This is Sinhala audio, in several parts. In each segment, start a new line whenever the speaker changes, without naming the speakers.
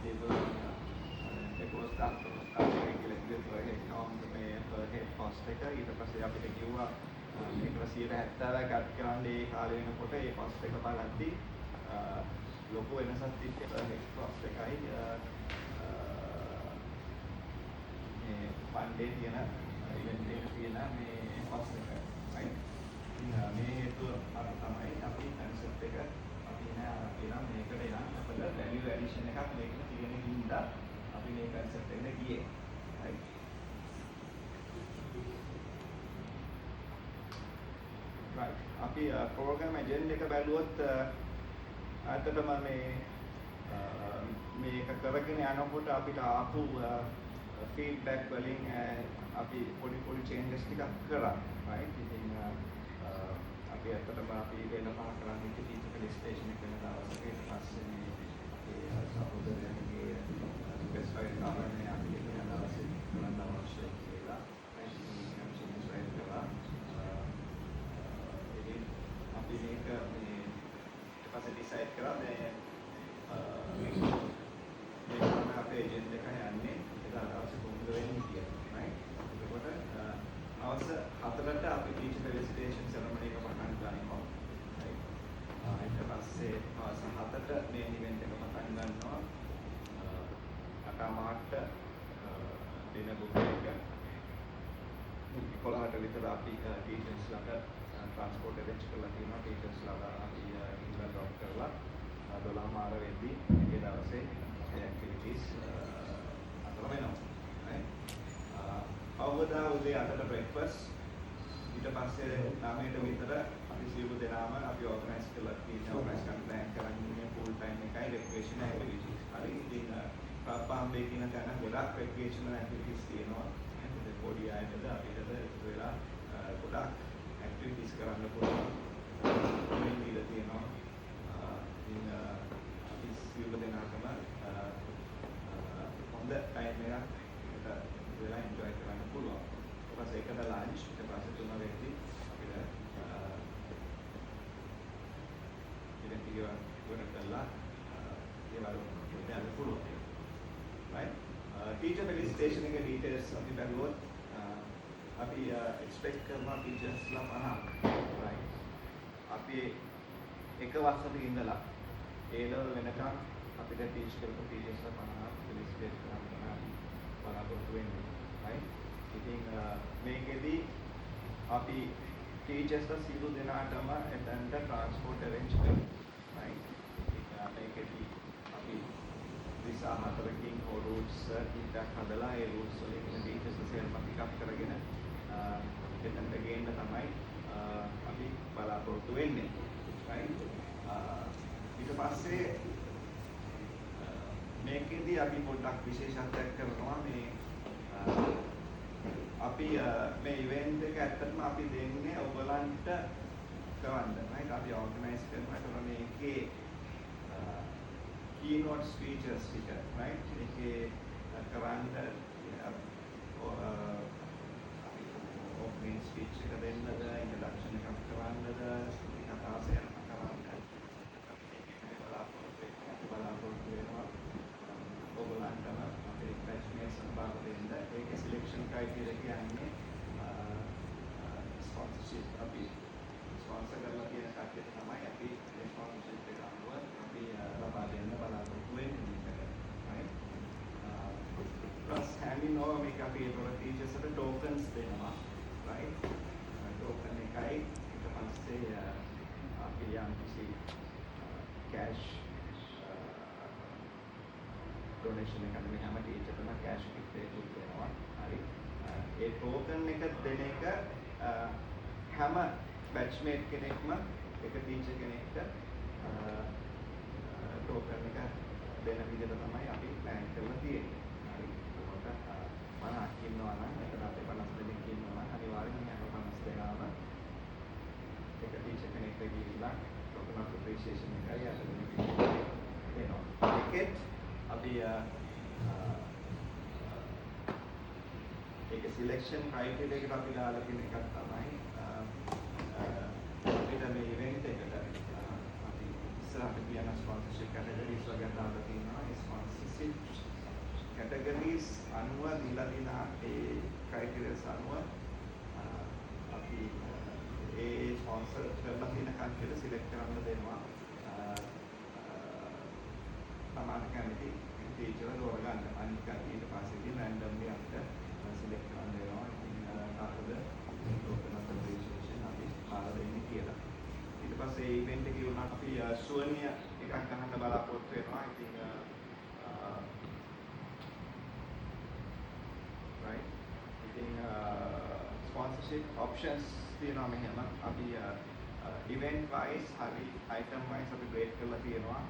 they will it was that calculated per head on මේ per head cost එක ඊට පස්සේ අපිට කිව්වා මේකට 170ක් අඩ් කරන්න ඒ කාලේ වෙනකොට ඒ cost එක බලද්දී ලොකු වෙනසක් තිබ්බේ per head cost එකයි මේ ෆන්ඩේ තියෙන ඉවෙන්ට් එකේ තියෙන මේ cost එක right මේ හේතුව තමයි අපි concept එක අපි නෑ මේකට එන අපල value addition එකක් මේකට තියෙන හින්දා අපි මේ concept එකට ගියේ right right අපි program agent එක බැලුවොත් ඇත්තටම මේක කරගෙන යනකොට අපිට ආපු feedback වලින් අපි පොඩි changes ටිකක් කරා right ඉතින් අපි ඇත්තටම අපි වෙන පහ කරන්නේ teacher felicitation එක වෙන දවසක ඊට පස්සේ මේ අපේ සහෝදරයන්ගේ specified කාරණේ අපි කියන දවසේ කරන්න අවශ්‍ය කියලා changes right කරලා ඉතින් අපි මේක මේ ඊට පස්සේ decide කරා මේ අපේ agent එක යන්නේ එදා දවසේ කොහොමද වෙන්නේ කියලා right ඒකට අවශ්‍ය 4ට අපි teacher felicitation ceremony එක පටන් ගන්නවා right ඊට පස්සේ අවශ්‍ය 7ට මේ event එක පටන් ගන්නවා 8:00ට දින බුක් එක 11ට විතර අපි teachers ලාට transport arrange කරලා තියෙනවා teachers ලාට අපි ඉංග්‍රීසි drop කරලා 12:00 වෙද්දී ඒ දවසේ activities අතර වෙනවා right අවුරුදා උදේ 8ට breakfast ඊට පස්සේ 9ට විතර අපි සියලු දෙනාම අපි organize කරලා තියෙනවා organize කරන්න plan කරන් ඉන්නේ full time එකයි recreation activities හරි ඉතින් පාම්බේ කියන තැන ගොඩක් recreational activities තියෙනවා නේද පොඩි අයටද අපිටද ඒක වෙලා ගොඩක් activities කරන්න පුළුවන් ඉතින් තියෙනවා ඉතින් අපි සියලු දෙනාටම හොඳ time එකක් වෙලා enjoy කරන්න පුළුවන්. ඊට පස්සේ එකද lunch ඊට පස්සේ 3 වෙද්දී අපිට ඉතින් ඉවර කළා ඒ වගේ යන්න පුළුවන්. right teacher felicitation එකේ details අපි බලුවොත් අපි expect කරනවා teachers ලා 50 right අපි එක වසරක ඉඳලා A level වෙනකම් අපිට teach කරපු teachers ලා 50 felicitate කරනවා බලාපොරොත්තු වෙන්නේ right ඉතින් මේකෙදී අපි teachers ලා සියලු දෙනාටම එතනට transport arrange කරනවා right මේකෙදී අපි දිසා හතරකින් routes ටිකක් හදලා ඒ routes වලින් teachers ලා සේල්ම pick up කරගෙන එතනට ගේන්න තමයි අපි බලාපොරොත්තු වෙන්නේ right ඊට පස්සේ මේකෙදී අපි පොඩ්ඩක් විශේෂත්වයක් කරනවා මේ අපි මේ ඉවෙන්ට් එක ඇත්තටම අපි දෙන්නේ ඔයගලන්ට කරන්න right අපි organize කරනවා මේකේ keynote speeches ටික right ඒකේ කරන්න opening speech එක දෙන්නද introduction එකක් කරන්නද කතා සයන කරන්න බලාපොරොත්තු වෙනවා ඔයගලන්ටම අපේ ප්‍රශ්නයේ සම්බන්ධ වෙන්න ඒකේ selection criteria කියන්නේ sponsorship අපි sponsor කරලා තියෙන කට්ටියට තමයි අපි sponsorship එක අනුව අපි ලබා දෙන්න බලාපොරොත්තු වෙන්නේ right plus handing over මේක අපි ඒතර teachers ට tokens දෙනවා right token එකයි ඊට පස්සේ අපි යම් කිසි cash donation එකක් මේ හැම ටීචර්ටම cash gift එකක් දෙනවා. හරි. ඒ token එක දෙන එක හැම batchmate කෙනෙක්ම එක teacher කෙනෙක්ට token එක දෙන විදිහට තමයි අපි plan කරලා තියෙන්නේ. හරි. ඒකට 50ක් ඉන්නවා නම් එතන අපේ 50 දෙනෙක් ඉන්නවා නම් අනිවාර්යෙන්ම හැම 50 දෙනාම එක teacher කෙනෙක්ට ගිහිල්ලා token of appreciation එකයි අතන දෙනවා. ඒකෙත් අපි ඒක selection criteria එකට අපි දාලා තියෙන එකක් තමයි අපිට මේ event එකට අපි ඉස්සරහට කියන sponsorship categories වගේ දාලා තියෙනවා. ඒ sponsorship categories අනුව දීලා දින ඒ criteria අනුව අපි ඒ ස්පොන්සර් කරලා තියෙන කන්ට්‍රීට සිලෙක්ට් කරන්න දෙනවා. සමාන කැමති ටීචර්ලා තෝරගන්න. අනිත් කට්ටිය ඊට පස්සේ ඉතින් රැන්ඩම්ලි අපිට සිලෙක්ට් කරන්න වෙනවා. ඉතින් කාටද ලෝකන ප්‍රොෆෙෂන් අපි බාර දෙන්නේ කියලා. ඊට පස්සේ ඉවෙන්ට් එකේ වුණා අපි ශූන්‍ය එකක් ගන්න බලාපොරොත්තු වෙනවා. ඉතින් right. ඉතින් sponsorship options තියෙනවා මෙහෙම. අපි event wise හරි item wise අපි grade කරලා තියෙනවා.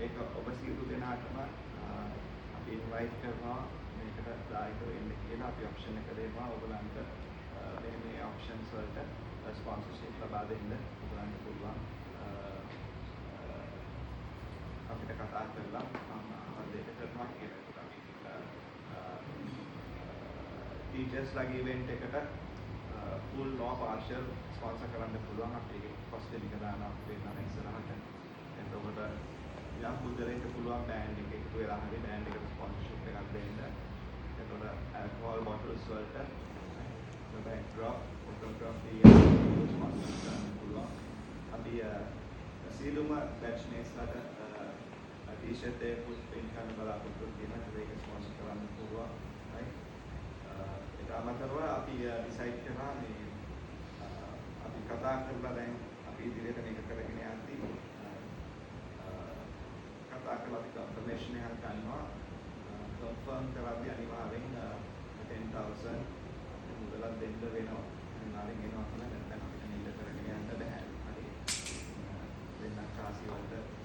ඒක ඔබ සියලු දෙනාටම අපි invite කරනවා මේකට දායක වෙන්න කියලා. අපි option එක දෙනවා ඔයගලන්ට මේ options වලට sponsorship ලබා දෙන්න ඔයගලන්ට පුළුවන්. අපිට කතා කරලා දෙක කරනවා කියලා. ටීචර්ස් ලගේ ඉවෙන්ට් එකට full no partial sponsor කරන්න පුළුවන්. අපි ඒක cost එක දානවා වෙනවා ඉස්සරහට. එතකොට යම් පුද්ගලයෙක්ට පුළුවන් බෑන්ඩ් එක එකතු වෙලා හරි බෑන්ඩ් එකට ස්පොන්සර්ෂිප් එකක් දෙන්න. එතකොට alcohol bottles වලට backdrop, photography ස්පොන්සර් කරන්න පුළුවන්. අපි සීලුම බැච්මේට්ස්ලාට ටී-ෂර්ට් එක print කරන්න බලාපොරොත්තු වෙනවා. ඒක ස්පොන්සර් කරන්න පුළුවන්. right. ඒක අමතරව අපි decide කරා මේ අපි කතා කරලා දැන් අපි ඉදිරියට මේක කරගෙන යද්දී කතා කරලා අපි confirmation එකක් ගන්නවා. confirm කරද්දී අනිවාර්යෙන් 10,000 මුදලක් දෙන්න වෙනවා. අනිවාර්යෙන් එනවා තමයි නැත්නම් අපිට නිල්ල කරගෙන යන්න බෑ. හරි. වෙනත් කාසි වලට